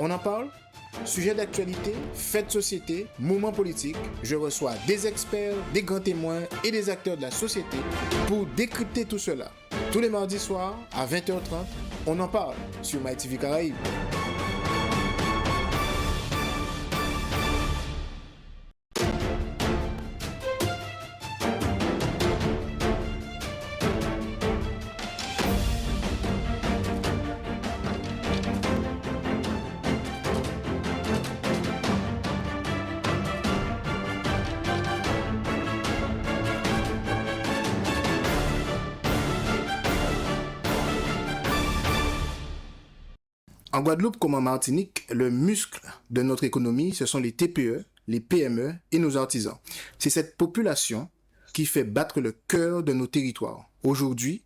On en parle? Sujet d'actualité, fait de société, mouvement politique, je reçois des experts, des grands témoins et des acteurs de la société pour décrypter tout cela. Tous les mardis soirs à 20h30, on en parle sur MyTV Caraïbes. En Guadeloupe comme en Martinique, le muscle de notre économie, ce sont les TPE, les PME et nos artisans. C'est cette population qui fait battre le cœur de nos territoires. Aujourd'hui,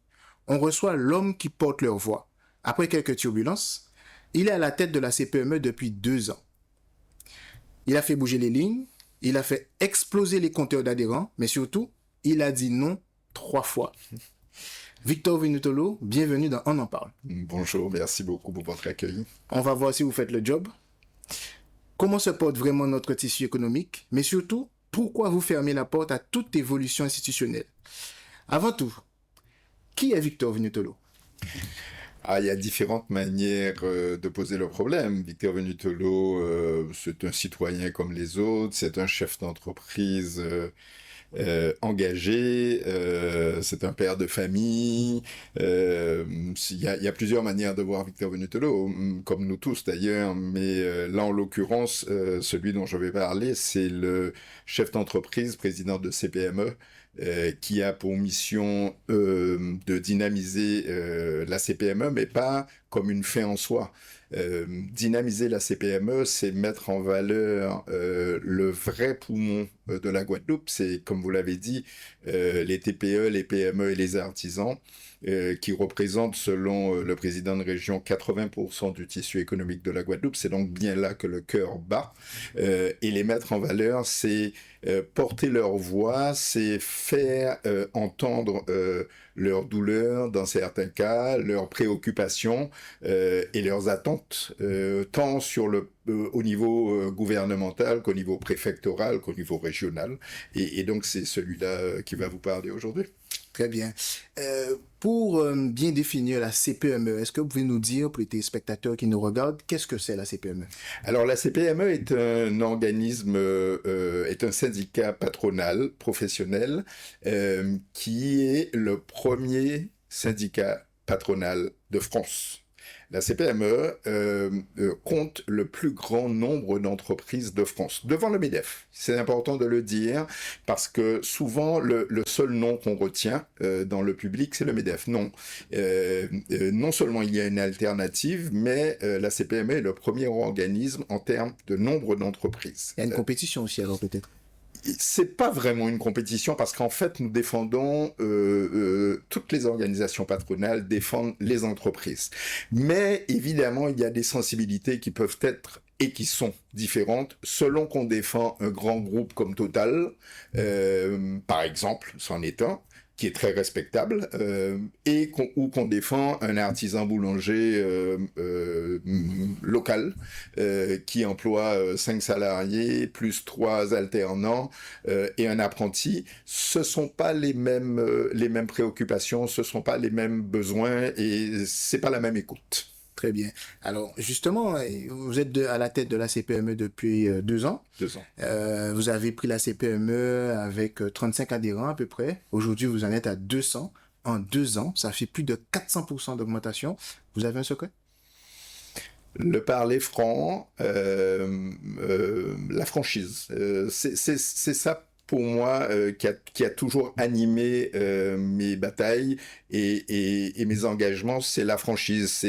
on reçoit l'homme qui porte leur voix. Après quelques turbulences, il est à la tête de la CPME depuis 2 ans. Il a fait bouger les lignes, il a fait exploser les compteurs d'adhérents, mais surtout, il a dit non 3 fois. Victor Venutolo, bienvenue dans On en parle. Bonjour, merci beaucoup pour votre accueil. On va voir si vous faites le job. Comment se porte vraiment notre tissu économique, mais surtout, pourquoi vous fermez la porte à toute évolution institutionnelle? Avant tout, qui est Victor Venutolo? Il y a différentes manières de poser le problème. Victor Venutolo, c'est un citoyen comme les autres, c'est un chef d'entreprise engagé, c'est un père de famille. Il y a plusieurs manières de voir Victor Venutolo, comme nous tous d'ailleurs, mais là en l'occurrence, celui dont je vais parler, c'est le chef d'entreprise, président de CPME, qui a pour mission de dynamiser la CPME, mais pas comme une fin en soi. Dynamiser la CPME, c'est mettre en valeur le vrai poumon de la Guadeloupe. C'est, comme vous l'avez dit, les TPE, les PME et les artisans, qui représentent, selon le président de région, 80% du tissu économique de la Guadeloupe. C'est donc bien là que le cœur bat. Et les mettre en valeur, c'est porter leur voix, c'est faire entendre leurs douleurs dans certains cas, leurs préoccupations et leurs attentes, tant au niveau gouvernemental qu'au niveau préfectoral, qu'au niveau régional. Et donc c'est celui-là qui va vous parler aujourd'hui. Très bien. Pour bien définir la CPME, est-ce que vous pouvez nous dire, pour les téléspectateurs qui nous regardent, qu'est-ce que c'est la CPME? Alors la CPME est un organisme, est un syndicat patronal, professionnel, qui est le premier syndicat patronal de France. La CPME compte le plus grand nombre d'entreprises de France, devant le MEDEF. C'est important de le dire, parce que souvent, le seul nom qu'on retient dans le public, c'est le MEDEF. Non. Non seulement il y a une alternative, mais la CPME est le premier organisme en termes de nombre d'entreprises. Il y a une compétition aussi, alors peut-être? C'est pas vraiment une compétition parce qu'en fait, nous défendons, toutes les organisations patronales défendent les entreprises. Mais évidemment, il y a des sensibilités qui peuvent être et qui sont différentes selon qu'on défend un grand groupe comme Total, par exemple, c'en est un, qui est très respectable, ou qu'on défend un artisan boulanger local qui emploie 5 salariés, plus 3 alternants et un apprenti. Ce ne sont pas les mêmes préoccupations, ce ne sont pas les mêmes besoins et ce n'est pas la même écoute. Très bien. Alors, justement, vous êtes à la tête de la CPME depuis 2 ans. 2 ans. Vous avez pris la CPME avec 35 adhérents à peu près. Aujourd'hui, vous en êtes à 200. En 2 ans, ça fait plus de 400% d'augmentation. Vous avez un secret? Le parler franc, la franchise. C'est ça pour moi qui a toujours animé mes batailles et mes engagements, c'est la franchise.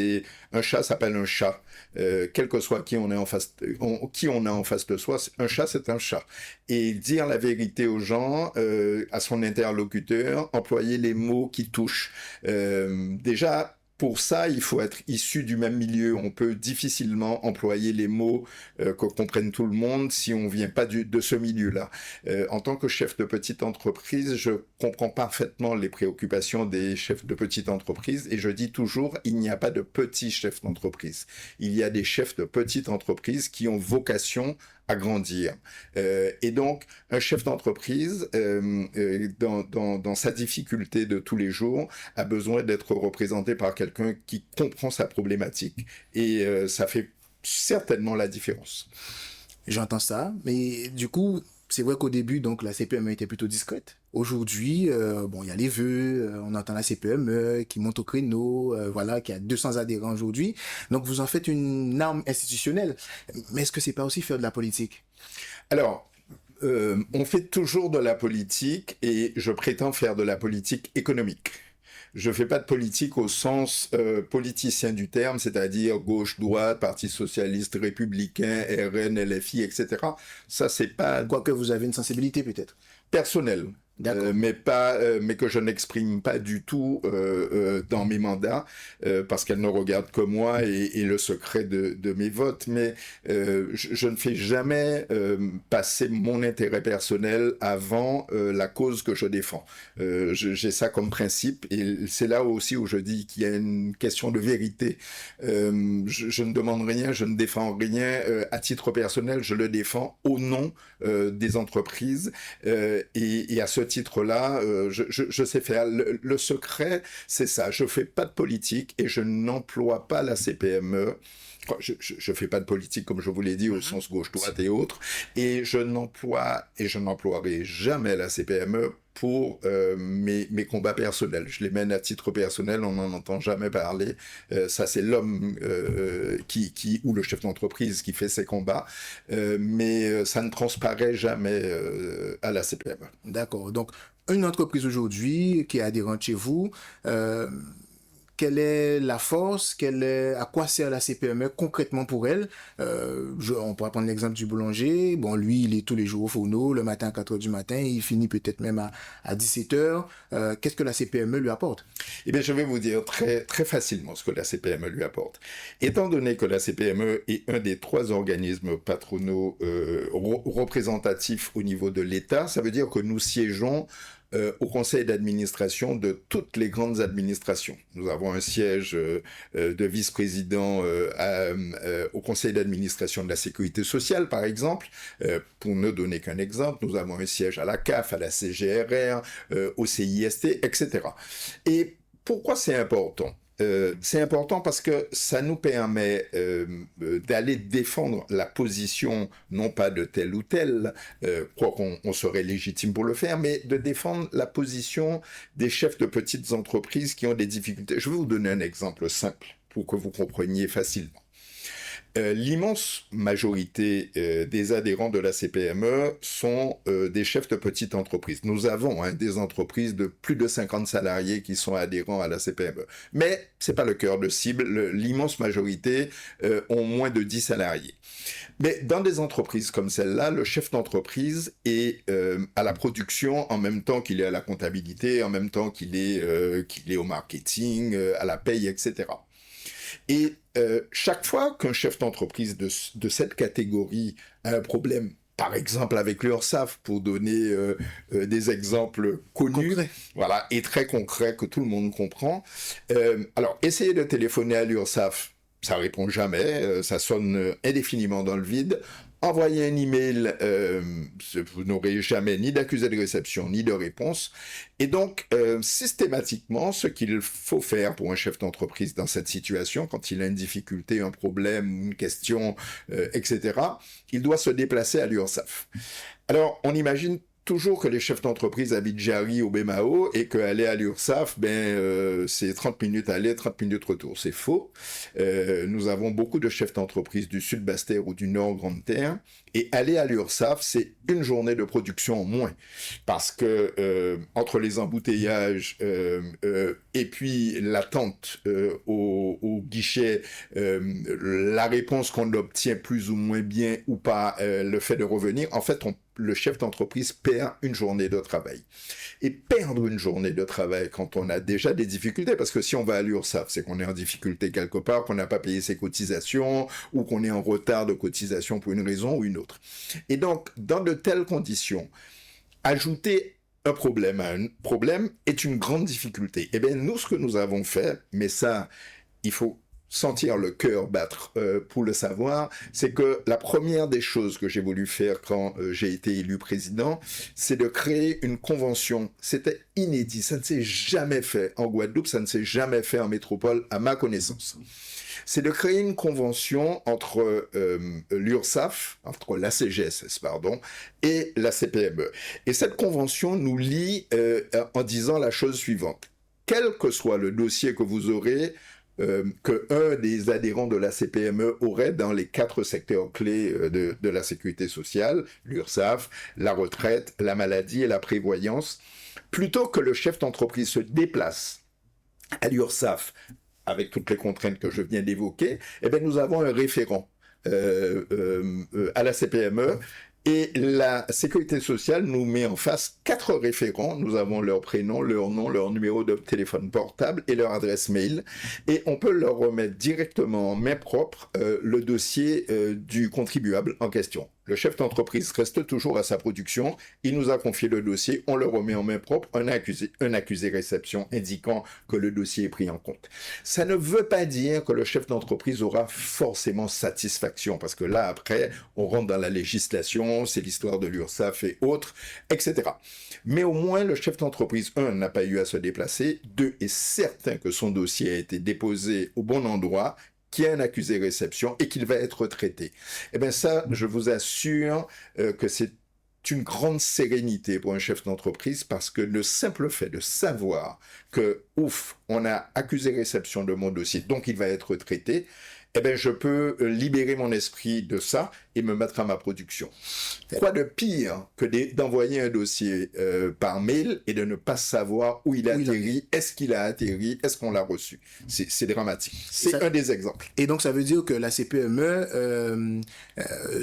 Un chat s'appelle un chat. Quel que soit qui on a en face de soi, un chat c'est un chat. Et dire la vérité aux gens, à son interlocuteur, employer les mots qui touchent. Déjà, pour ça, il faut être issu du même milieu. On peut difficilement employer les mots que comprenne tout le monde si on vient pas de ce milieu-là. En tant que chef de petite entreprise, je comprends parfaitement les préoccupations des chefs de petite entreprise et je dis toujours, il n'y a pas de petits chefs d'entreprise. Il y a des chefs de petite entreprise qui ont vocation à grandir. Et donc, un chef d'entreprise, dans sa difficulté de tous les jours, a besoin d'être représenté par quelqu'un qui comprend sa problématique. Et ça fait certainement la différence. J'entends ça, mais du coup, c'est vrai qu'au début, donc la CPME était plutôt discrète. Aujourd'hui, bon, il y a les vœux, on entend la CPME qui monte au créneau, voilà, qui a 200 adhérents aujourd'hui. Donc vous en faites une arme institutionnelle. Mais est-ce que c'est pas aussi faire de la politique? Alors, on fait toujours de la politique et je prétends faire de la politique économique. Je fais pas de politique au sens politicien du terme, c'est-à-dire gauche-droite, Parti socialiste, républicain, RN, LFI, etc. Ça, c'est pas Quoique vous avez une sensibilité peut-être. personnel. Mais que je n'exprime pas du tout dans mes mandats, parce qu'elle ne regarde que moi et le secret de mes votes. Mais je ne fais jamais passer mon intérêt personnel avant la cause que je défends. J'ai ça comme principe, et c'est là aussi où je dis qu'il y a une question de vérité. Je ne demande rien, je ne défends rien à titre personnel, je le défends au nom des entreprises, et à ce titre-là, je sais faire. Le secret, c'est ça. Je fais pas de politique et je n'emploie pas la CPME. Je fais pas de politique, comme je vous l'ai dit, au sens gauche-droite et autres. Et je n'emploierai jamais la CPME pour mes combats personnels. Je les mène à titre personnel, on n'en entend jamais parler. Ça, c'est l'homme ou le chef d'entreprise qui fait ses combats. Mais ça ne transparaît jamais à la CPME. D'accord. Donc, une entreprise aujourd'hui qui est adhérente chez vous, quelle est la force, à quoi sert la CPME concrètement pour elle? On pourrait prendre l'exemple du boulanger. Bon, lui, il est tous les jours au fourneau, le matin à 4 heures du matin, il finit peut-être même à 17 heures. Qu'est-ce que la CPME lui apporte? Eh bien, je vais vous dire très, très facilement ce que la CPME lui apporte. Étant donné que la CPME est un des 3 organismes patronaux représentatifs au niveau de l'État, ça veut dire que nous siégeons au conseil d'administration de toutes les grandes administrations. Nous avons un siège de vice-président au conseil d'administration de la sécurité sociale, par exemple. Pour ne donner qu'un exemple, nous avons un siège à la CAF, à la CGRR, au CIST, etc. Et pourquoi c'est important ? C'est important parce que ça nous permet d'aller défendre la position, non pas de tel ou tel, quoi qu'on serait légitime pour le faire, mais de défendre la position des chefs de petites entreprises qui ont des difficultés. Je vais vous donner un exemple simple pour que vous compreniez facilement. L'immense majorité des adhérents de la CPME sont des chefs de petites entreprises. Nous avons des entreprises de plus de 50 salariés qui sont adhérents à la CPME. Mais c'est pas le cœur de cible. L'immense majorité ont moins de 10 salariés. Mais dans des entreprises comme celle-là, le chef d'entreprise est à la production en même temps qu'il est à la comptabilité, en même temps qu'il est au marketing, à la paye, etc. Et chaque fois qu'un chef d'entreprise de cette catégorie a un problème, par exemple avec l'URSSAF, pour donner des exemples connus, Concret. voilà, et très concrets que tout le monde comprend, alors essayez de téléphoner à l'URSSAF, ça répond jamais, ça sonne indéfiniment dans le vide. Envoyez un email, vous n'aurez jamais ni d'accusé de réception, ni de réponse. Et donc, systématiquement, ce qu'il faut faire pour un chef d'entreprise dans cette situation, quand il a une difficulté, un problème, une question, etc., il doit se déplacer à l'URSSAF. Alors, on imagine toujours que les chefs d'entreprise habitent Jarry ou Bémao et qu'aller à l'URSSAF, c'est 30 minutes aller, 30 minutes retour. C'est faux. Nous avons beaucoup de chefs d'entreprise du Sud Basse-Terre ou du Nord Grande-Terre, et aller à l'URSSAF, c'est une journée de production en moins. Parce que entre les embouteillages et puis l'attente au guichet, la réponse qu'on obtient plus ou moins bien ou pas, le fait de revenir, en fait, on le chef d'entreprise perd une journée de travail. Et perdre une journée de travail quand on a déjà des difficultés, parce que si on va à l'URSSAF, c'est qu'on est en difficulté quelque part, qu'on n'a pas payé ses cotisations, ou qu'on est en retard de cotisation pour une raison ou une autre. Et donc, dans de telles conditions, ajouter un problème à un problème est une grande difficulté. Eh bien, nous, ce que nous avons fait, mais ça, il faut sentir le cœur battre pour le savoir, c'est que la première des choses que j'ai voulu faire quand j'ai été élu président, c'est de créer une convention. C'était inédit, ça ne s'est jamais fait en Guadeloupe, ça ne s'est jamais fait en métropole, à ma connaissance. C'est de créer une convention entre l'URSSAF, entre la CGSS, pardon, et la CPME. Et cette convention nous lie en disant la chose suivante. Quel que soit le dossier que vous aurez, qu'un des adhérents de la CPME aurait dans les 4 secteurs clés de la sécurité sociale, l'URSSAF, la retraite, la maladie et la prévoyance, plutôt que le chef d'entreprise se déplace à l'URSSAF avec toutes les contraintes que je viens d'évoquer, eh bien nous avons un référent à la CPME. Et la sécurité sociale nous met en face 4 référents. Nous avons leur prénom, leur nom, leur numéro de téléphone portable et leur adresse mail. Et on peut leur remettre directement en main propre le dossier du contribuable en question. Le chef d'entreprise reste toujours à sa production. Il nous a confié le dossier. On le remet en main propre. Un accusé réception indiquant que le dossier est pris en compte. Ça ne veut pas dire que le chef d'entreprise aura forcément satisfaction. Parce que là, après, on rentre dans la législation. C'est l'histoire de l'URSSAF et autres, etc. Mais au moins, le chef d'entreprise, 1, n'a pas eu à se déplacer. 2, est certain que son dossier a été déposé au bon endroit, qu'il y a un accusé réception et qu'il va être traité. Eh bien ça, je vous assure que c'est une grande sérénité pour un chef d'entreprise parce que le simple fait de savoir que, ouf, on a accusé réception de mon dossier, donc il va être traité, eh bien je peux libérer mon esprit de ça et me mettre à ma production. Quoi de pire que d'envoyer un dossier par mail et de ne pas savoir où il a atterri, est-ce qu'il a atterri, est-ce qu'on l'a reçu. C'est dramatique. C'est un des exemples. Et donc ça veut dire que la CPME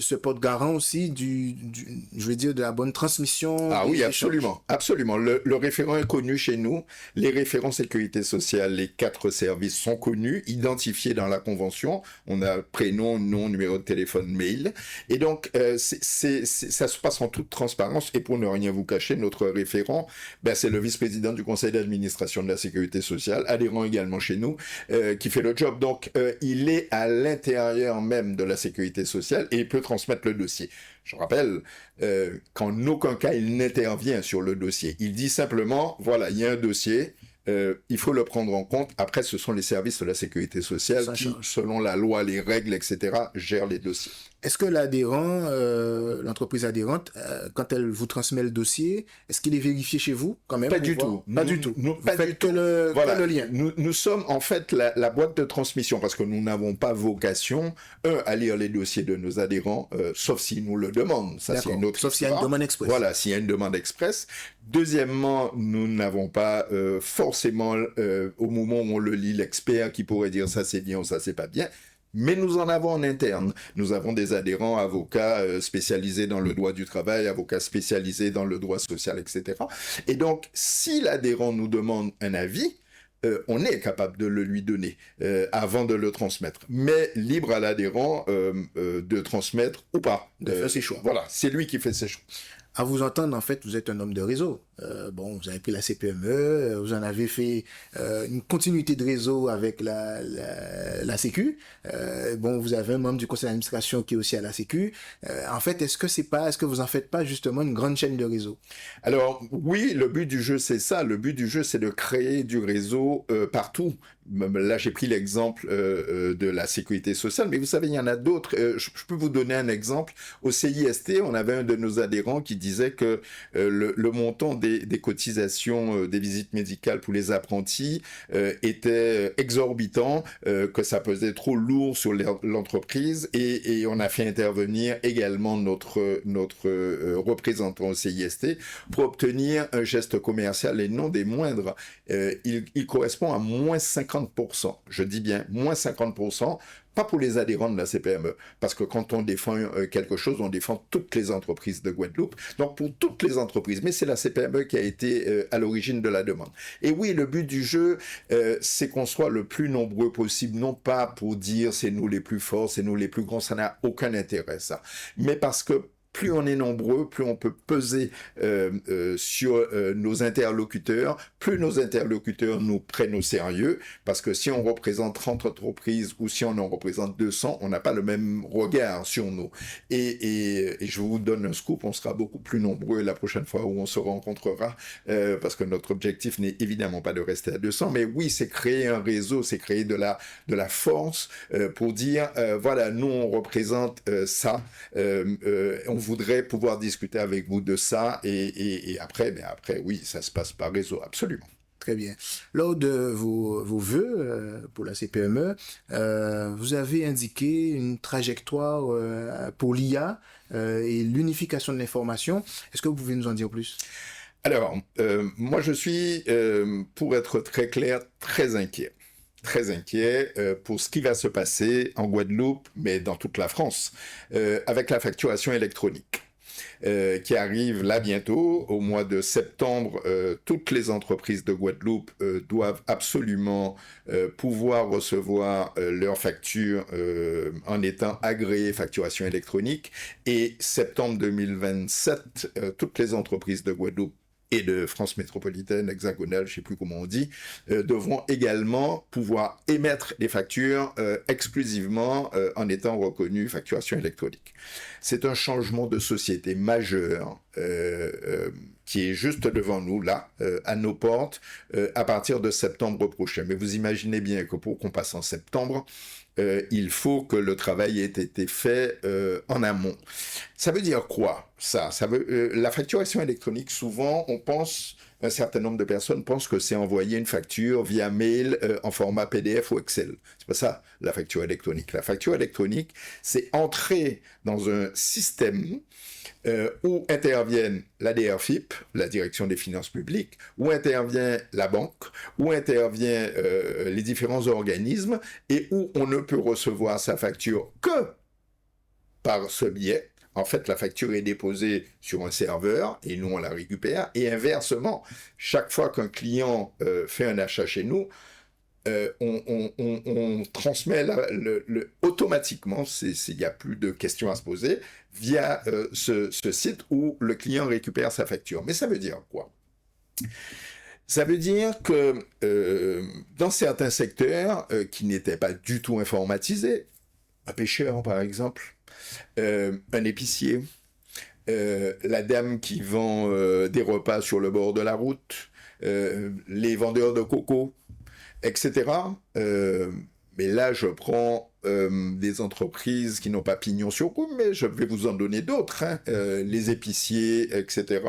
se porte garant aussi je veux dire, de la bonne transmission. Ah oui, absolument. Absolument. Le référent est connu chez nous. Les référents sécurité sociale, les 4 services sont connus, identifiés dans la convention. On a prénom, nom, numéro de téléphone, mail. Et donc, ça se passe en toute transparence. Et pour ne rien vous cacher, notre référent, c'est le vice-président du conseil d'administration de la sécurité sociale, adhérent également chez nous, qui fait le job. Donc, il est à l'intérieur même de la sécurité sociale et il peut transmettre le dossier. Je rappelle qu'en aucun cas, il n'intervient sur le dossier. Il dit simplement, voilà, il y a un dossier, il faut le prendre en compte. Après, ce sont les services de la sécurité sociale qui, selon la loi, les règles, etc., gèrent les dossiers. Est-ce que l'adhérent, l'entreprise adhérente, quand elle vous transmet le dossier, est-ce qu'il est vérifié chez vous quand même? Pas du tout. Pas du tout. Vous faites que le lien. Nous sommes en fait la boîte de transmission parce que nous n'avons pas vocation, à lire les dossiers de nos adhérents, sauf s'ils nous le demandent. Ça, c'est une autre sauf s'il y a une demande express. Voilà, s'il y a une demande express. Deuxièmement, nous n'avons pas forcément, au moment où on le lit, l'expert qui pourrait dire ça c'est bien ou ça c'est pas bien. Mais nous en avons en interne. Nous avons des adhérents, avocats spécialisés dans le droit du travail, avocats spécialisés dans le droit social, etc. Et donc, si l'adhérent nous demande un avis, on est capable de le lui donner avant de le transmettre. Mais libre à l'adhérent de transmettre ou pas. De faire ses choix. Voilà, c'est lui qui fait ses choix. À vous entendre, en fait, vous êtes un homme de réseau. Vous avez pris la CPME, vous en avez fait une continuité de réseau avec la Sécu. Vous avez un membre du conseil d'administration qui est aussi à la Sécu. En fait, est-ce que vous en faites pas justement une grande chaîne de réseau? Alors, oui, le but du jeu, c'est ça. Le but du jeu, c'est de créer du réseau partout. Là, j'ai pris l'exemple de la sécurité sociale, mais vous savez, il y en a d'autres. Je peux vous donner un exemple. Au CIST, on avait un de nos adhérents qui disait que le montant des cotisations des visites médicales pour les apprentis était exorbitant, que ça pesait trop lourd sur l'entreprise, et on a fait intervenir également notre représentant au CIST pour obtenir un geste commercial et non des moindres. Il correspond à moins 50%, je dis bien moins 50% pas pour les adhérents de la CPME, parce que quand on défend quelque chose, on défend toutes les entreprises de Guadeloupe, donc pour toutes les entreprises, mais c'est la CPME qui a été à l'origine de la demande. Et oui, le but du jeu, c'est qu'on soit le plus nombreux possible, non pas pour dire c'est nous les plus forts, c'est nous les plus grands, ça n'a aucun intérêt ça, mais parce que plus on est nombreux, plus on peut peser sur nos interlocuteurs, plus nos interlocuteurs nous prennent au sérieux, parce que si on représente 30 entreprises ou si on en représente 200, on n'a pas le même regard sur nous. Et je vous donne un scoop, on sera beaucoup plus nombreux la prochaine fois où on se rencontrera, parce que notre objectif n'est évidemment pas de rester à 200, mais oui, c'est créer un réseau, c'est créer de la force pour dire, voilà, nous on représente ça, on voudrait pouvoir discuter avec vous de ça et après, oui, ça se passe par réseau, absolument. Très bien. Lors de vos vœux pour la CPME, vous avez indiqué une trajectoire pour l'IA et l'unification de l'information. Est-ce que vous pouvez nous en dire plus? Alors, moi je suis, pour être très clair, très inquiet pour ce qui va se passer en Guadeloupe, mais dans toute la France, avec la facturation électronique. Qui arrive là bientôt, au mois de septembre, toutes les entreprises de Guadeloupe doivent absolument pouvoir recevoir leurs factures en étant agréées facturation électronique. Et septembre 2027, toutes les entreprises de Guadeloupe et de France métropolitaine, hexagonale, je ne sais plus comment on dit, devront également pouvoir émettre des factures exclusivement en étant reconnues facturation électronique. C'est un changement de société majeur qui est juste devant nous, là, à nos portes, à partir de septembre prochain. Mais vous imaginez bien que pour qu'on passe en septembre, il faut que le travail ait été fait en amont. Ça veut dire quoi, ça veut, la facturation électronique, souvent, un certain nombre de personnes pensent que c'est envoyer une facture via mail en format PDF ou Excel. C'est pas ça, la facture électronique. La facture électronique, c'est entrer dans un système où interviennent la DRFIP, la Direction des Finances Publiques, où intervient la banque, où intervient les différents organismes, et où on ne peut recevoir sa facture que par ce biais. En fait, la facture est déposée sur un serveur, et nous, on la récupère, et inversement, chaque fois qu'un client fait un achat chez nous, on transmet automatiquement, il n'y a plus de questions à se poser, via ce site où le client récupère sa facture. Mais ça veut dire quoi? Ça veut dire que dans certains secteurs qui n'étaient pas du tout informatisés, un pêcheur par exemple, un épicier, la dame qui vend des repas sur le bord de la route, les vendeurs de coco, etc. Mais là, je prends des entreprises qui n'ont pas pignon sur rue, mais je vais vous en donner d'autres, hein, les épiciers, etc.,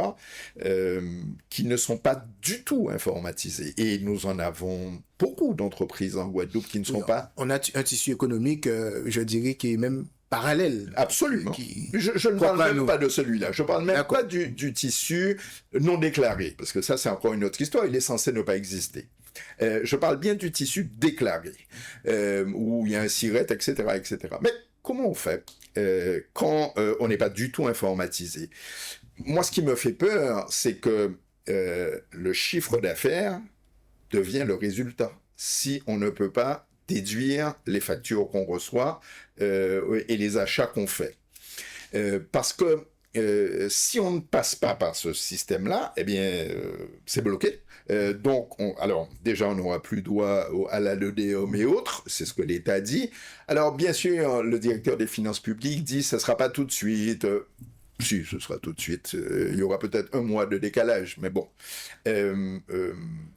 qui ne sont pas du tout informatisés. Et nous en avons beaucoup d'entreprises en Guadeloupe qui ne sont pas... On a un tissu économique, je dirais, qui est même parallèle. Absolument. Je ne parle même pas de celui-là. Je parle même pas du tissu non déclaré, parce que ça, c'est encore une autre histoire. Il est censé ne pas exister. Je parle bien du tissu déclaré, où il y a un SIRET, etc., etc. Mais comment on fait quand on n'est pas du tout informatisé? Moi, ce qui me fait peur, c'est que le chiffre d'affaires devient le résultat, si on ne peut pas déduire les factures qu'on reçoit et les achats qu'on fait. Parce que si on ne passe pas par ce système-là, eh bien, c'est bloqué. Donc, alors, déjà, on n'aura plus droit à la LEDEOM et autres, c'est ce que l'État dit. Alors, bien sûr, le directeur des finances publiques dit, ça ne sera pas tout de suite. Si, ce sera tout de suite. Il y aura peut-être un mois de décalage, mais bon.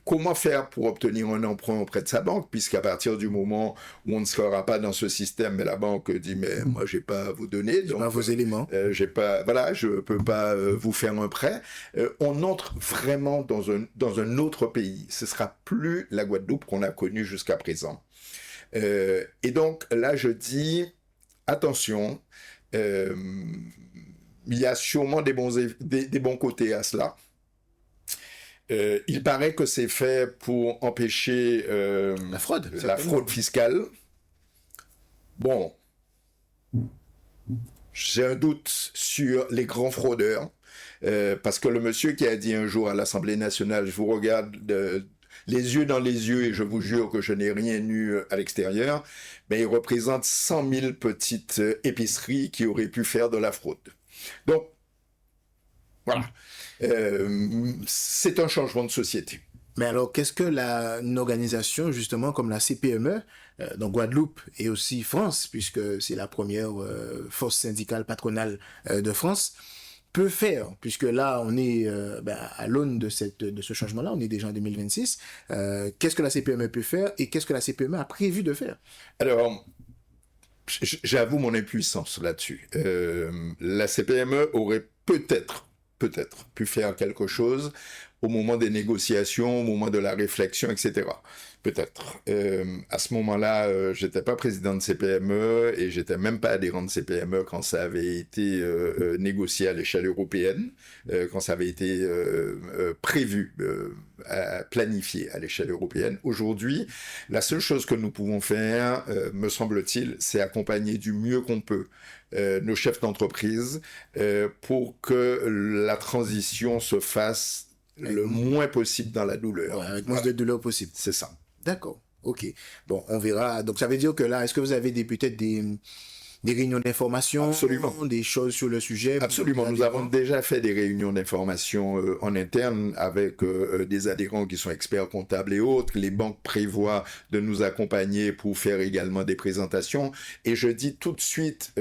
Comment faire pour obtenir un emprunt auprès de sa banque, puisqu'à partir du moment où on ne sera pas dans ce système, mais la banque dit, mais moi, j'ai pas à vous donner. Donc, pas vos éléments. J'ai pas, voilà, je peux pas vous faire un prêt. On entre vraiment dans un autre pays. Ce sera plus la Guadeloupe qu'on a connue jusqu'à présent. Et donc, là, je dis, attention, il y a sûrement des bons côtés à cela. Il paraît que c'est fait pour empêcher la fraude fiscale. Bon, j'ai un doute sur les grands fraudeurs, parce que le monsieur qui a dit un jour à l'Assemblée nationale, je vous regarde les yeux dans les yeux et je vous jure que je n'ai rien eu à l'extérieur, mais il représente 100 000 petites épiceries qui auraient pu faire de la fraude. Donc, voilà. C'est un changement de société. Mais alors, qu'est-ce que une organisation, justement, comme la CPME, donc Guadeloupe et aussi France, puisque c'est la première force syndicale patronale de France, peut faire, puisque là, on est à l'aune de ce changement-là, on est déjà en 2026. Qu'est-ce que la CPME peut faire et qu'est-ce que la CPME a prévu de faire? Alors, j'avoue mon impuissance là-dessus. La CPME aurait peut-être pu faire quelque chose au moment des négociations, au moment de la réflexion, etc. Peut-être. À ce moment-là, j'étais pas président de CPME et j'étais même pas adhérent de CPME quand ça avait été négocié à l'échelle européenne, quand ça avait été prévu, planifié à l'échelle européenne. Aujourd'hui, la seule chose que nous pouvons faire, me semble-t-il, c'est accompagner du mieux qu'on peut nos chefs d'entreprise pour que la transition se fasse le moins possible dans la douleur. Ouais, avec moins de douleur possible. C'est ça. D'accord, ok. Bon, on verra. Donc, ça veut dire que là, est-ce que vous avez peut-être des réunions d'information, Absolument. des choses sur le sujet? Absolument. Nous avons déjà fait des réunions d'information en interne avec des adhérents qui sont experts comptables et autres. Les banques prévoient de nous accompagner pour faire également des présentations. Et je dis tout de suite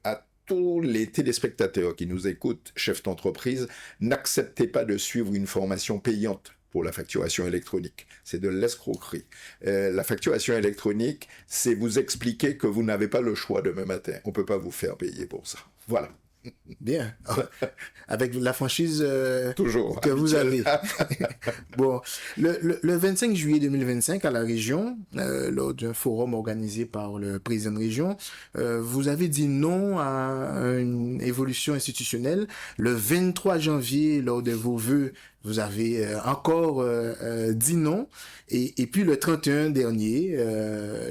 à tous les téléspectateurs qui nous écoutent, chefs d'entreprise, n'acceptez pas de suivre une formation payante pour la facturation électronique. C'est de l'escroquerie. La facturation électronique, c'est vous expliquer que vous n'avez pas le choix demain matin. On ne peut pas vous faire payer pour ça. Voilà. Bien. Avec la franchise toujours que vous avez. habituelle. Bon, le 25 juillet 2025, à la région, lors d'un forum organisé par le président de région, vous avez dit non à une évolution institutionnelle. Le 23 janvier, lors de vos vœux, vous avez encore dit non. Et puis le 31 dernier,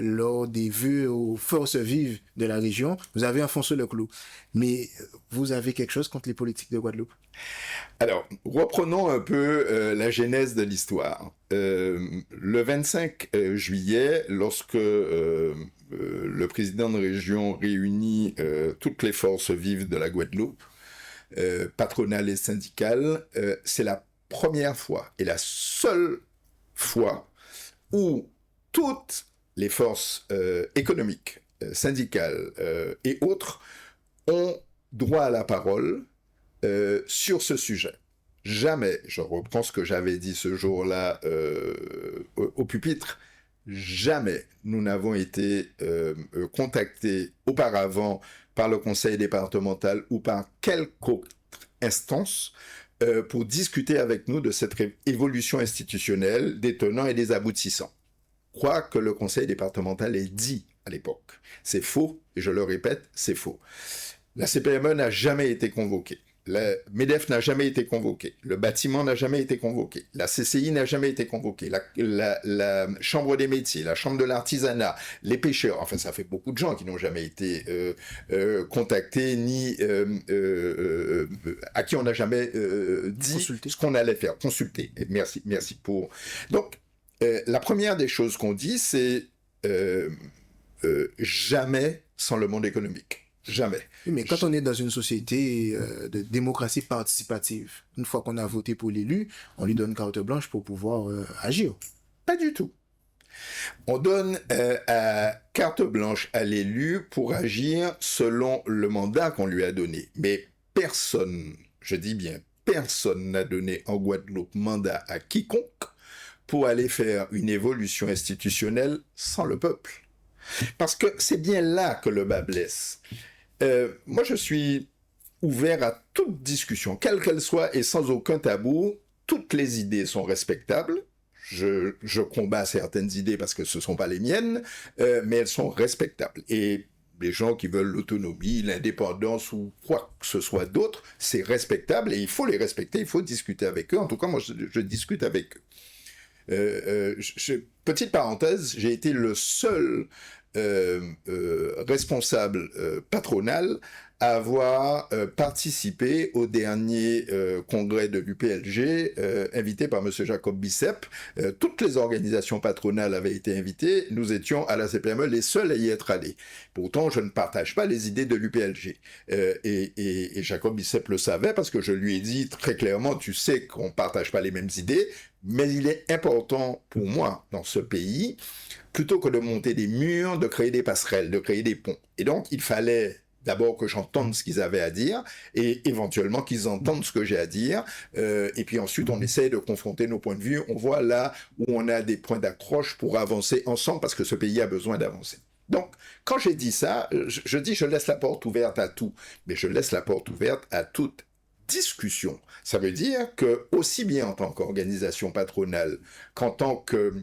lors des vœux aux forces vives de la région, vous avez enfoncé le clou. Mais vous avez quelque chose contre les politiques de Guadeloupe? Alors, reprenons un peu la genèse de l'histoire. Le 25 juillet, lorsque le président de région réunit toutes les forces vives de la Guadeloupe, patronales et syndicales, c'est la première fois et la seule fois où toutes les forces économiques, syndicales et autres ont droit à la parole sur ce sujet. Jamais, je reprends ce que j'avais dit ce jour-là au pupitre, jamais nous n'avons été contactés auparavant par le conseil départemental ou par quelque autre instance pour discuter avec nous de cette évolution institutionnelle, des tenants et des aboutissants. Quoi que le conseil départemental ait dit à l'époque. C'est faux, et je le répète, c'est faux. La CPME n'a jamais été convoquée. Le MEDEF n'a jamais été convoqué. Le bâtiment n'a jamais été convoqué. La CCI n'a jamais été convoquée. La Chambre des métiers, la Chambre de l'artisanat, les pêcheurs, enfin ça fait beaucoup de gens qui n'ont jamais été contactés, ni à qui on n'a jamais dit Consulter. ce qu'on allait faire. Consulter. Et merci pour... Donc, la première des choses qu'on dit, c'est jamais sans le monde économique. Jamais. Oui, mais quand on est dans une société de démocratie participative, une fois qu'on a voté pour l'élu, on lui donne carte blanche pour pouvoir agir. Pas du tout. On donne carte blanche à l'élu pour agir selon le mandat qu'on lui a donné. Mais personne, je dis bien, personne n'a donné en Guadeloupe mandat à quiconque pour aller faire une évolution institutionnelle sans le peuple. Parce que c'est bien là que le bas blesse. Moi, je suis ouvert à toute discussion, quelle qu'elle soit, et sans aucun tabou. Toutes les idées sont respectables. Je combats certaines idées parce que ce ne sont pas les miennes, mais elles sont respectables. Et les gens qui veulent l'autonomie, l'indépendance ou quoi que ce soit d'autre, c'est respectable et il faut les respecter, il faut discuter avec eux. En tout cas, moi, je discute avec eux. Petite parenthèse, j'ai été le seul responsable patronal à avoir participé au dernier congrès de l'UPLG invité par M. Jacob Bicep. Toutes les organisations patronales avaient été invitées. Nous étions à la CPME les seuls à y être allés. Pourtant, je ne partage pas les idées de l'UPLG. Et Jacob Bicep le savait parce que je lui ai dit très clairement, tu sais qu'on ne partage pas les mêmes idées, mais il est important pour moi, dans ce pays, plutôt que de monter des murs, de créer des passerelles, de créer des ponts. Et donc, il fallait d'abord que j'entende ce qu'ils avaient à dire, et éventuellement qu'ils entendent ce que j'ai à dire, et puis ensuite on essaie de confronter nos points de vue, on voit là où on a des points d'accroche pour avancer ensemble, parce que ce pays a besoin d'avancer. Donc, quand j'ai dit ça, je dis je laisse la porte ouverte à tout, mais je laisse la porte ouverte à toute discussion. Ça veut dire que, aussi bien en tant qu'organisation patronale qu'en tant que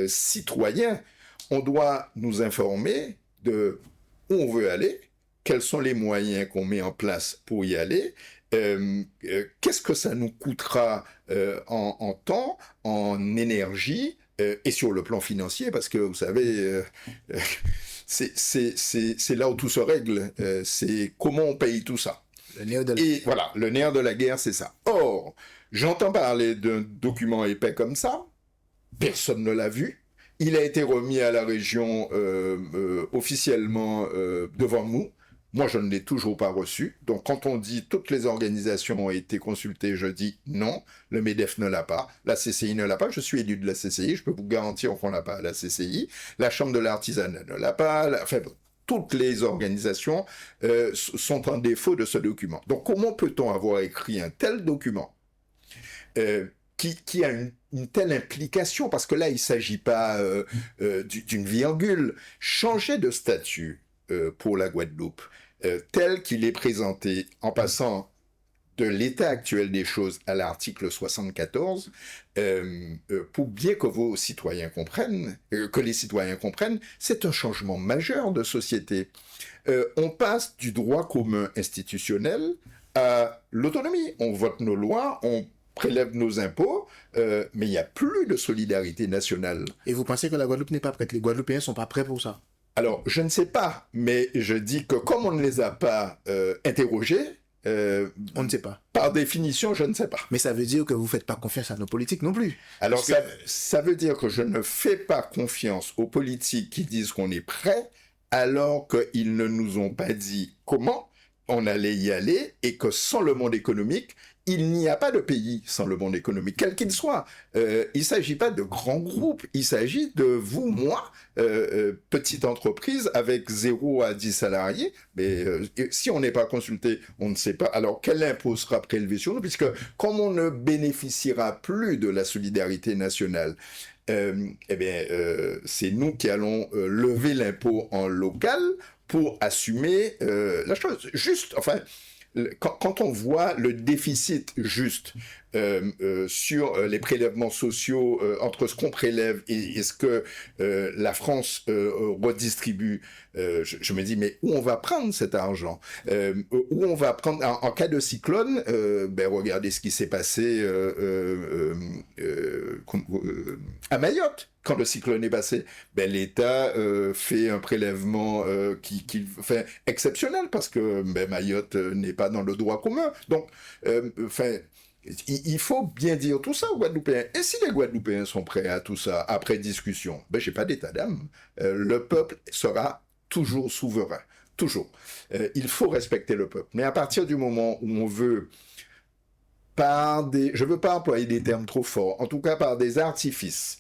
citoyen, on doit nous informer de où on veut aller, quels sont les moyens qu'on met en place pour y aller, qu'est-ce que ça nous coûtera en temps, en énergie, et sur le plan financier, parce que vous savez, c'est là où tout se règle, c'est comment on paye tout ça. Et voilà, le nerf de la guerre, c'est ça. Or, j'entends parler d'un document épais comme ça, personne ne l'a vu. Il a été remis à la région officiellement devant nous. Moi, je ne l'ai toujours pas reçu. Donc, quand on dit toutes les organisations ont été consultées, je dis non, le MEDEF ne l'a pas, la CCI ne l'a pas. Je suis élu de la CCI, je peux vous garantir qu'on l'a pas à la CCI. La Chambre de l'artisanat ne l'a pas. Enfin, toutes les organisations sont en défaut de ce document. Donc, comment peut-on avoir écrit un tel document qui a une telle implication, parce que là, il ne s'agit pas d'une virgule. Changer de statut pour la Guadeloupe, tel qu'il est présenté en passant de l'état actuel des choses à l'article 74, pour bien que vos citoyens comprennent, que les citoyens comprennent, c'est un changement majeur de société. On passe du droit commun institutionnel à l'autonomie. On vote nos lois, on prélève nos impôts, mais il n'y a plus de solidarité nationale. Et vous pensez que la Guadeloupe n'est pas prête? Les Guadeloupéens ne sont pas prêts pour ça? Alors, je ne sais pas, mais je dis que comme on ne les a pas interrogés, on ne sait pas. Par définition, je ne sais pas. Mais ça veut dire que vous ne faites pas confiance à nos politiques non plus. Alors, ça veut dire que je ne fais pas confiance aux politiques qui disent qu'on est prêt, alors qu'ils ne nous ont pas dit comment on allait y aller, et que sans le monde économique, il n'y a pas de pays sans le monde économique, quel qu'il soit. Il ne s'agit pas de grands groupes, il s'agit de vous, moi, petite entreprise avec 0 à 10 salariés. Mais si on n'est pas consulté, on ne sait pas. Alors, quel impôt sera prélevé sur nous? Puisque comme on ne bénéficiera plus de la solidarité nationale, c'est nous qui allons lever l'impôt en local pour assumer la chose. Juste, enfin... Quand on voit le déficit juste sur les prélèvements sociaux, entre ce qu'on prélève et ce que la France redistribue, je me dis, mais où on va prendre cet argent? Où on va prendre, en cas de cyclone, regardez ce qui s'est passé à Mayotte. Quand le cyclone est passé, l'État fait un prélèvement fait exceptionnel parce que Mayotte n'est pas dans le droit commun. Donc, il faut bien dire tout ça aux Guadeloupéens. Et si les Guadeloupéens sont prêts à tout ça après discussion, j'ai pas d'état d'âme. Le peuple sera toujours souverain, toujours. Il faut respecter le peuple. Mais à partir du moment où on veut je veux pas employer des termes trop forts, en tout cas par des artifices,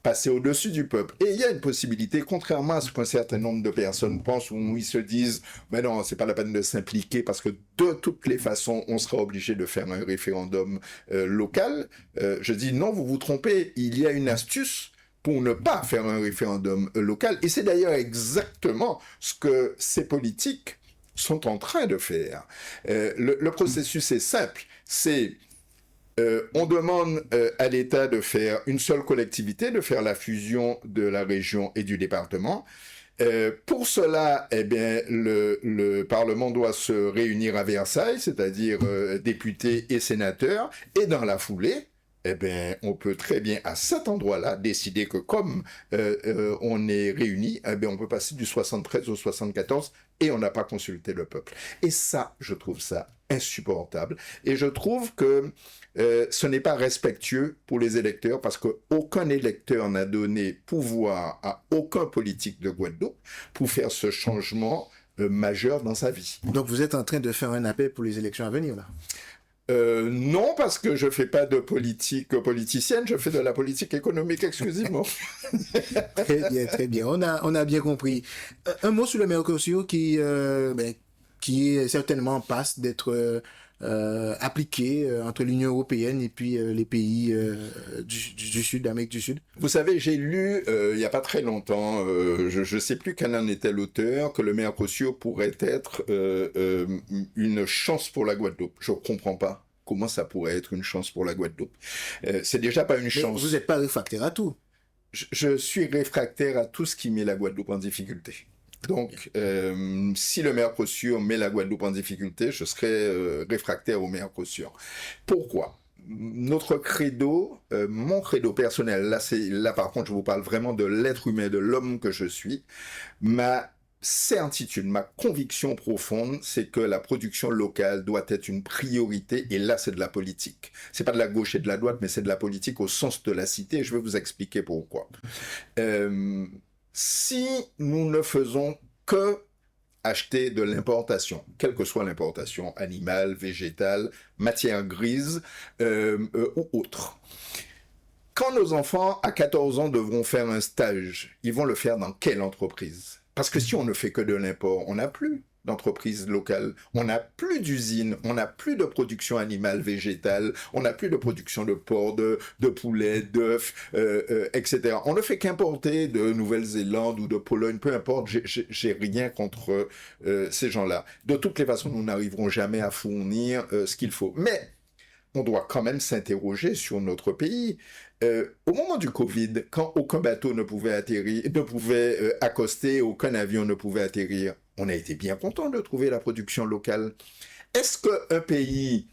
passer au-dessus du peuple. Et il y a une possibilité, contrairement à ce qu'un certain nombre de personnes pensent, où ils se disent « Mais non, c'est pas la peine de s'impliquer parce que de toutes les façons, on sera obligé de faire un référendum local. » Je dis « Non, vous vous trompez. Il y a une astuce pour ne pas faire un référendum local. » Et c'est d'ailleurs exactement ce que ces politiques sont en train de faire. Le processus est simple. C'est... on demande à l'État de faire une seule collectivité, de faire la fusion de la région et du département. Pour cela, le Parlement doit se réunir à Versailles, c'est-à-dire députés et sénateurs, et dans la foulée, eh bien, on peut très bien, à cet endroit-là, décider que comme on est réunis, eh bien, on peut passer du 73 au 74 et on n'a pas consulté le peuple. Et ça, je trouve ça insupportable. Et je trouve que ce n'est pas respectueux pour les électeurs parce qu'aucun électeur n'a donné pouvoir à aucun politique de Guadeloupe pour faire ce changement majeur dans sa vie. Donc vous êtes en train de faire un appel pour les élections à venir, là? Non, parce que je fais pas de politique politicienne, je fais de la politique économique exclusivement. Très bien. On a bien compris. Un mot sur le Mercosur qui est certainement en passe d'être appliqué entre l'Union européenne et puis les pays du Sud, d'Amérique du Sud. Vous savez, j'ai lu il n'y a pas très longtemps, je ne sais plus quel en était l'auteur, que le Mercosur pourrait être une chance pour la Guadeloupe. Je ne comprends pas comment ça pourrait être une chance pour la Guadeloupe. C'est déjà pas une chance. Mais vous n'êtes pas réfractaire à tout. Je suis réfractaire à tout ce qui met la Guadeloupe en difficulté. Donc, si le Mercosur met la Guadeloupe en difficulté, je serais réfractaire au Mercosur. Pourquoi ? Notre credo, mon credo personnel, là par contre je vous parle vraiment de l'être humain, de l'homme que je suis, ma certitude, ma conviction profonde, c'est que la production locale doit être une priorité, et là c'est de la politique. C'est pas de la gauche et de la droite, mais c'est de la politique au sens de la cité, et je vais vous expliquer pourquoi. Si nous ne faisons que acheter de l'importation, quelle que soit l'importation, animale, végétale, matière grise ou autre. Quand nos enfants à 14 ans devront faire un stage, ils vont le faire dans quelle entreprise ? Parce que si on ne fait que de l'import, on n'a plus d'entreprises locales, on n'a plus d'usines, on n'a plus de production animale, végétale, on n'a plus de production de porc, de poulet, d'œufs, etc. On ne fait qu'importer de Nouvelle-Zélande ou de Pologne, peu importe, j'ai rien contre ces gens-là. De toutes les façons, nous n'arriverons jamais à fournir ce qu'il faut. Mais on doit quand même s'interroger sur notre pays. Au moment du Covid, quand aucun bateau ne pouvait atterrir, ne pouvait accoster, aucun avion ne pouvait atterrir, on a été bien content de trouver la production locale. Est-ce qu'un pays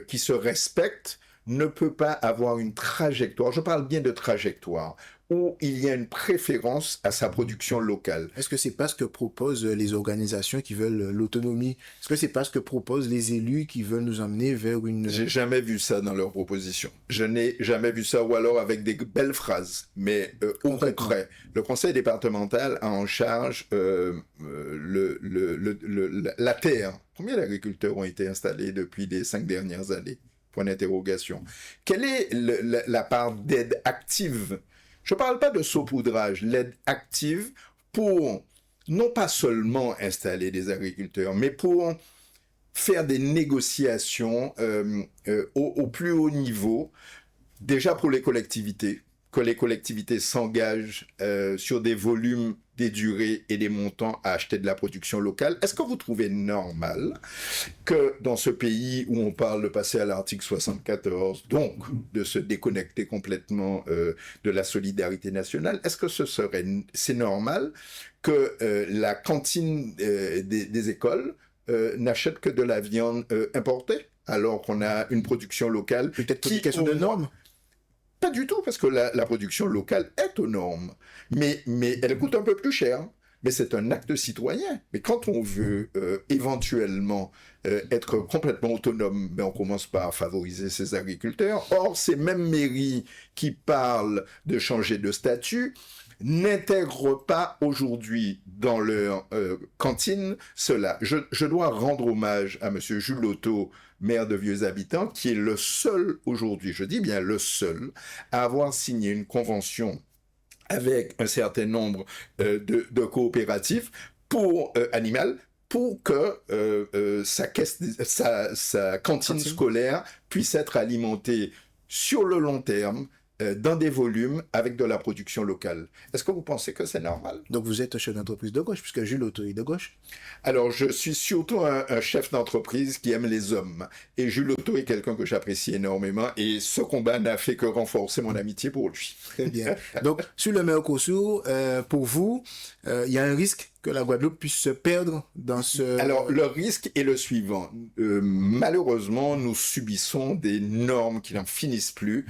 qui se respecte ne peut pas avoir une trajectoire, je parle bien de trajectoire, où il y a une préférence à sa production locale? Est-ce que c'est pas ce que proposent les organisations qui veulent l'autonomie? Est-ce que c'est pas ce que proposent les élus qui veulent nous emmener vers une... J'ai jamais vu ça dans leurs propositions. Je n'ai jamais vu ça, ou alors avec des belles phrases, mais au concret. Le conseil départemental a en charge la terre. Combien d'agriculteurs ont été installés depuis les 5 dernières années? Point d'interrogation. Quelle est la part d'aide active? Je ne parle pas de saupoudrage, l'aide active pour non pas seulement installer des agriculteurs, mais pour faire des négociations au plus haut niveau, déjà pour les collectivités, que les collectivités s'engagent sur des volumes, des durées et des montants à acheter de la production locale. Est-ce que vous trouvez normal que dans ce pays où on parle de passer à l'article 74, donc de se déconnecter complètement de la solidarité nationale, est-ce que c'est normal que la cantine des écoles n'achète que de la viande importée alors qu'on a une production locale? Peut-être une question de normes? Pas du tout, parce que la production locale est aux normes, mais elle coûte un peu plus cher. Mais c'est un acte citoyen. Mais quand on veut éventuellement être complètement autonome, ben on commence par favoriser ses agriculteurs. Or, ces mêmes mairies qui parlent de changer de statut n'intègrent pas aujourd'hui dans leur cantine cela. Je dois rendre hommage à M. Jules Lotto, maire de Vieux Habitants, qui est le seul aujourd'hui, je dis bien le seul, à avoir signé une convention avec un certain nombre de coopératives pour animales, pour que sa cantine scolaire puisse être alimentée sur le long terme, dans des volumes avec de la production locale. Est-ce que vous pensez que c'est normal? Donc vous êtes un chef d'entreprise de gauche, puisque Jules Lotto est de gauche? Alors, je suis surtout un chef d'entreprise qui aime les hommes. Et Jules Lotto est quelqu'un que j'apprécie énormément. Et ce combat n'a fait que renforcer mon amitié pour lui. Très bien. Donc, sur le Mercosur, pour vous, il y a un risque que la Guadeloupe puisse se perdre dans ce... Alors, le risque est le suivant. Malheureusement, nous subissons des normes qui n'en finissent plus,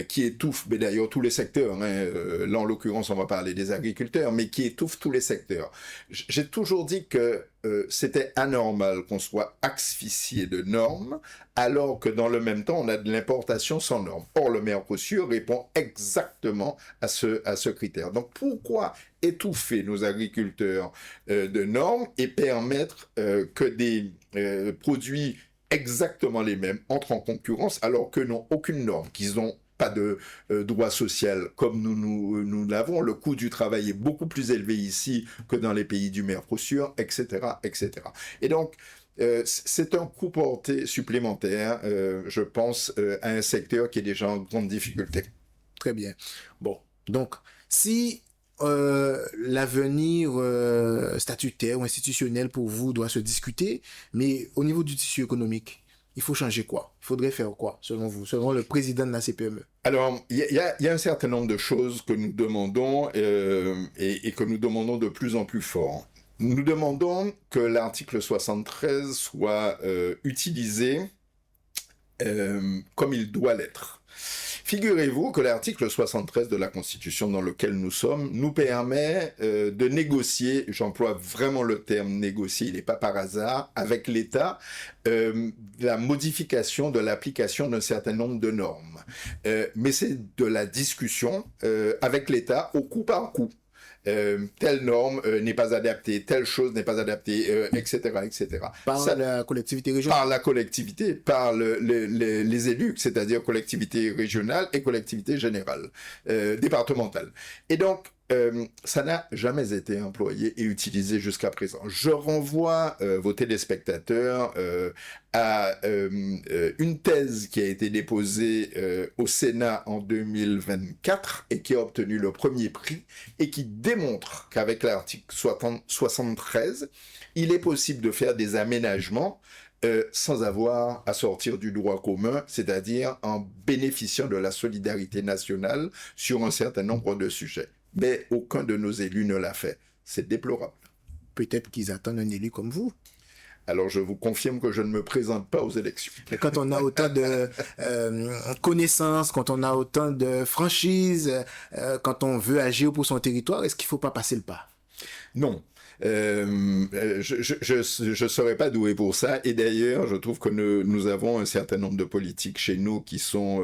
qui étouffent, mais d'ailleurs tous les secteurs. Là, en l'occurrence, on va parler des agriculteurs, mais qui étouffent tous les secteurs. J'ai toujours dit que c'était anormal qu'on soit asphyxié de normes, alors que dans le même temps, on a de l'importation sans normes. Or, le Mercosur répond exactement à ce critère. Donc, pourquoi étouffer nos agriculteurs de normes et permettre que des produits exactement les mêmes entrent en concurrence alors qu'eux n'ont aucune norme, qu'ils n'ont pas de droit social comme nous l'avons. Le coût du travail est beaucoup plus élevé ici que dans les pays du Mercosur, etc., etc. Et donc, c'est un coût porté supplémentaire, je pense, à un secteur qui est déjà en grande difficulté. Très bien. Bon, donc, si l'avenir statutaire ou institutionnel pour vous doit se discuter, mais au niveau du tissu économique, il faut changer quoi? Il faudrait faire quoi, selon vous, selon le président de la CPME? Alors, il y a un certain nombre de choses que nous demandons et que nous demandons de plus en plus fort. Nous demandons que l'article 73 soit utilisé comme il doit l'être. Figurez-vous que l'article 73 de la Constitution dans lequel nous sommes nous permet de négocier, j'emploie vraiment le terme négocier, il n'est pas par hasard, avec l'État, la modification de l'application d'un certain nombre de normes. Mais c'est de la discussion avec l'État au coup par coup. Telle norme n'est pas adaptée, telle chose n'est pas adaptée, etc., etc. Par la collectivité régionale. Par la collectivité, par les élus, c'est-à-dire collectivité régionale et collectivité générale, départementale. Et donc, ça n'a jamais été employé et utilisé jusqu'à présent. Je renvoie vos téléspectateurs à une thèse qui a été déposée au Sénat en 2024 et qui a obtenu le premier prix et qui démontre qu'avec l'article 73, il est possible de faire des aménagements sans avoir à sortir du droit commun, c'est-à-dire en bénéficiant de la solidarité nationale sur un certain nombre de sujets. Mais aucun de nos élus ne l'a fait. C'est déplorable. Peut-être qu'ils attendent un élu comme vous. Alors, je vous confirme que je ne me présente pas aux élections. Mais quand on a autant de connaissances, quand on a autant de franchise, quand on veut agir pour son territoire, est-ce qu'il ne faut pas passer le pas? Non. Je serais pas doué pour ça. Et d'ailleurs, je trouve que nous avons un certain nombre de politiques chez nous qui sont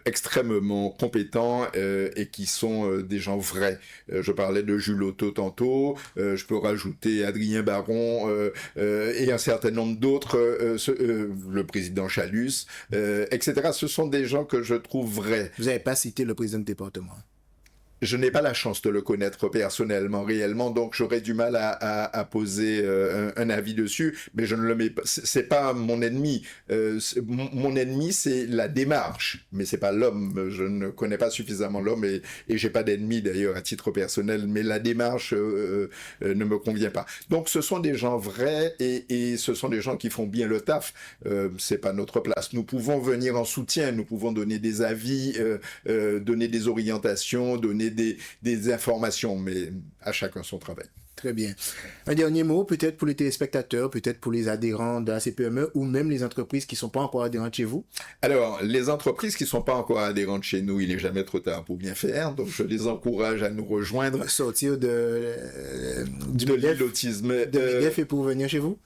extrêmement compétents et qui sont des gens vrais. Je parlais de Jules Otto tantôt. Je peux rajouter Adrien Baron et un certain nombre d'autres, le président Chalus, etc. Ce sont des gens que je trouve vrais. Vous n'avez pas cité le président de département. Je n'ai pas la chance de le connaître personnellement, réellement, donc j'aurais du mal à poser un avis dessus, mais je ne le mets pas. C'est pas mon ennemi. Mon ennemi, c'est la démarche, mais c'est pas l'homme. Je ne connais pas suffisamment l'homme et j'ai pas d'ennemi d'ailleurs à titre personnel, mais la démarche ne me convient pas. Donc ce sont des gens vrais et ce sont des gens qui font bien le taf. C'est pas notre place. Nous pouvons venir en soutien, nous pouvons donner des avis, donner des orientations, donner des informations, mais à chacun son travail. Très bien. Un dernier mot, peut-être pour les téléspectateurs, peut-être pour les adhérents de la CPME ou même les entreprises qui ne sont pas encore adhérentes chez vous? Alors, les entreprises qui ne sont pas encore adhérentes chez nous, il n'est jamais trop tard pour bien faire, donc je les encourage à nous rejoindre. Sortir du l'îlotisme. de MEDEF et pour venir chez vous?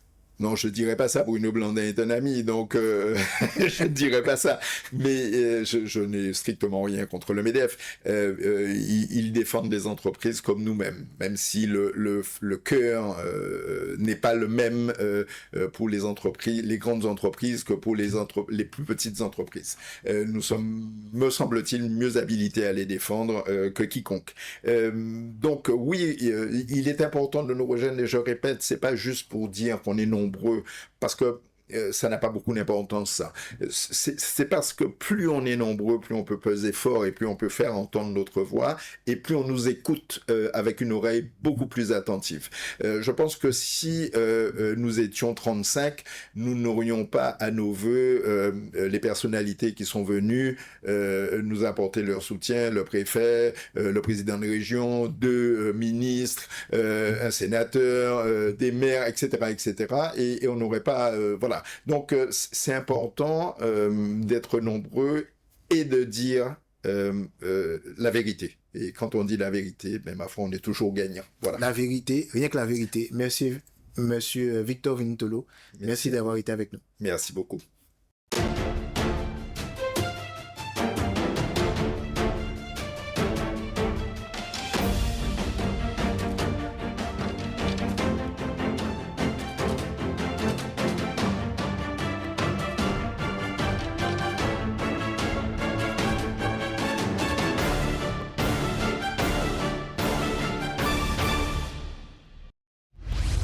Non, je dirais pas ça. Bruno Blandin est un ami, donc je ne dirais pas ça. Mais je n'ai strictement rien contre le MEDEF. Ils défendent des entreprises comme nous-mêmes, même si le cœur n'est pas le même pour les entreprises, les grandes entreprises que pour les plus petites entreprises. Nous sommes, me semble-t-il, mieux habilités à les défendre que quiconque. Donc oui, il est important de nous rejoindre. Et je répète, c'est pas juste pour dire qu'on est nombreux, parce que ça n'a pas beaucoup d'importance, ça. C'est parce que plus on est nombreux, plus on peut peser fort et plus on peut faire entendre notre voix et plus on nous écoute avec une oreille beaucoup plus attentive. Je pense que si nous étions 35, nous n'aurions pas à nos voeux les personnalités qui sont venues nous apporter leur soutien, le préfet, le président de région, deux ministres, un sénateur, des maires, etc., etc. Et on n'aurait pas... voilà. Donc, c'est important d'être nombreux et de dire la vérité. Et quand on dit la vérité, ben, ma foi, on est toujours gagnant. Voilà. La vérité, rien que la vérité. Merci, Monsieur Victor Vinitolo. Merci d'avoir été avec nous. Merci beaucoup.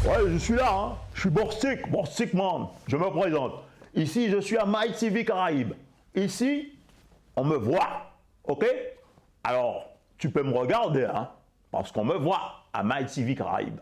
Ouais, je suis là, hein. Je suis Borstic man. Je me présente. Ici, je suis à Might TV Caraïbes. Ici, on me voit. OK? Alors, tu peux me regarder, hein, parce qu'on me voit à Might TV Caraïbes.